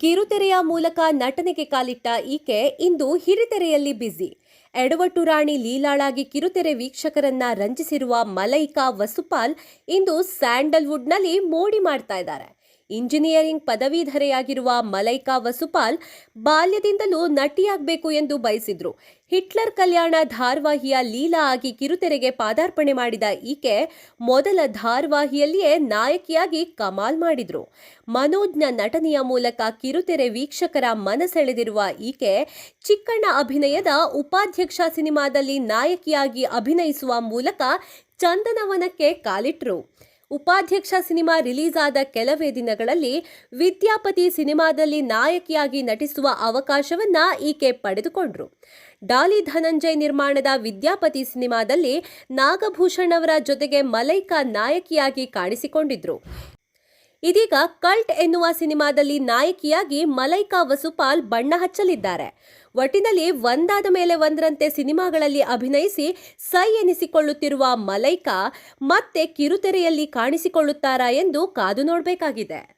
ಕಿರುತೆರೆಯ ಮೂಲಕ ನಟನೆಗೆ ಕಾಲಿಟ್ಟ ಈಕೆ ಇಂದು ಹಿರಿತೆರೆಯಲ್ಲಿ ಬ್ಯುಸಿ. ಎಡವಟ್ಟು ರಾಣಿ ಲೀಲಾಳಾಗಿ ಕಿರುತೆರೆ ವೀಕ್ಷಕರನ್ನ ರಂಜಿಸಿರುವ ಮಲೈಕಾ ವಸುಪಾಲ್ ಇಂದು ಸ್ಯಾಂಡಲ್ವುಡ್ನಲ್ಲಿ ಮೋಡಿ ಮಾಡ್ತಾ ಇದ್ದಾರೆ. ಇಂಜಿನಿಯರಿಂಗ್ ಪದವೀಧರೆಯಾಗಿರುವ ಮಲೈಕಾ ವಸುಪಾಲ್ ಬಾಲ್ಯದಿಂದಲೂ ನಟಿಯಾಗಬೇಕು ಎಂದು ಬಯಸಿದ್ರು. ಹಿಟ್ಲರ್ ಕಲ್ಯಾಣ ಧಾರಾವಾಹಿಯ ಲೀಲಾ ಆಗಿ ಕಿರುತೆರೆಗೆ ಪಾದಾರ್ಪಣೆ ಮಾಡಿದ ಈಕೆ ಮೊದಲ ಧಾರಾವಾಹಿಯಲ್ಲಿಯೇ ನಾಯಕಿಯಾಗಿ ಕಮಾಲ್ ಮಾಡಿದ್ರು. ಮನೋಜ್ಞ ನಟನೆಯ ಮೂಲಕ ಕಿರುತೆರೆ ವೀಕ್ಷಕರ ಮನಸೆಳೆದಿರುವ ಈಕೆ ಚಿಕ್ಕಣ್ಣ ಅಭಿನಯದ ಉಪಾಧ್ಯಕ್ಷ ಸಿನಿಮಾದಲ್ಲಿ ನಾಯಕಿಯಾಗಿ ಅಭಿನಯಿಸುವ ಮೂಲಕ ಚಂದನವನಕ್ಕೆ ಕಾಲಿಟ್ರು. ಉಪಾಧ್ಯಕ್ಷ ಸಿನಿಮಾ ರಿಲೀಸ್ ಆದ ಕೆಲವೇ ದಿನಗಳಲ್ಲಿ ವಿದ್ಯಾಪತಿ ಸಿನಿಮಾದಲ್ಲಿ ನಾಯಕಿಯಾಗಿ ನಟಿಸುವ ಅವಕಾಶವನ್ನ ಈಕೆ ಪಡೆದುಕೊಂಡ್ರು. ಡಾಲಿ ಧನಂಜಯ್ ನಿರ್ಮಾಣದ ವಿದ್ಯಾಪತಿ ಸಿನಿಮಾದಲ್ಲಿ ನಾಗಭೂಷಣ್ ಅವರ ಜೊತೆಗೆ ಮಲೈಕಾ ನಾಯಕಿಯಾಗಿ ಕಾಣಿಸಿಕೊಂಡಿದ್ರು. ಇದೀಗ ಕಲ್ಟ್ ಎನ್ನುವ ಸಿನಿಮಾದಲ್ಲಿ ನಾಯಕಿಯಾಗಿ ಮಲೈಕಾ ವಸುಪಾಲ್ ಬಣ್ಣ ಹಚ್ಚಲಿದ್ದಾರೆ. ಒಟ್ಟಿನಲ್ಲಿ ಒಂದಾದ ಮೇಲೆ ಒಂದರಂತೆ ಸಿನಿಮಾಗಳಲ್ಲಿ ಅಭಿನಯಿಸಿ ಸೈ ಎನಿಸಿಕೊಳ್ಳುತ್ತಿರುವ ಮಲೈಕಾ ಮತ್ತೆ ಕಿರುತೆರೆಯಲ್ಲಿ ಕಾಣಿಸಿಕೊಳ್ಳುತ್ತಾರಾ ಎಂದು ಕಾದು ನೋಡಬೇಕಾಗಿದೆ.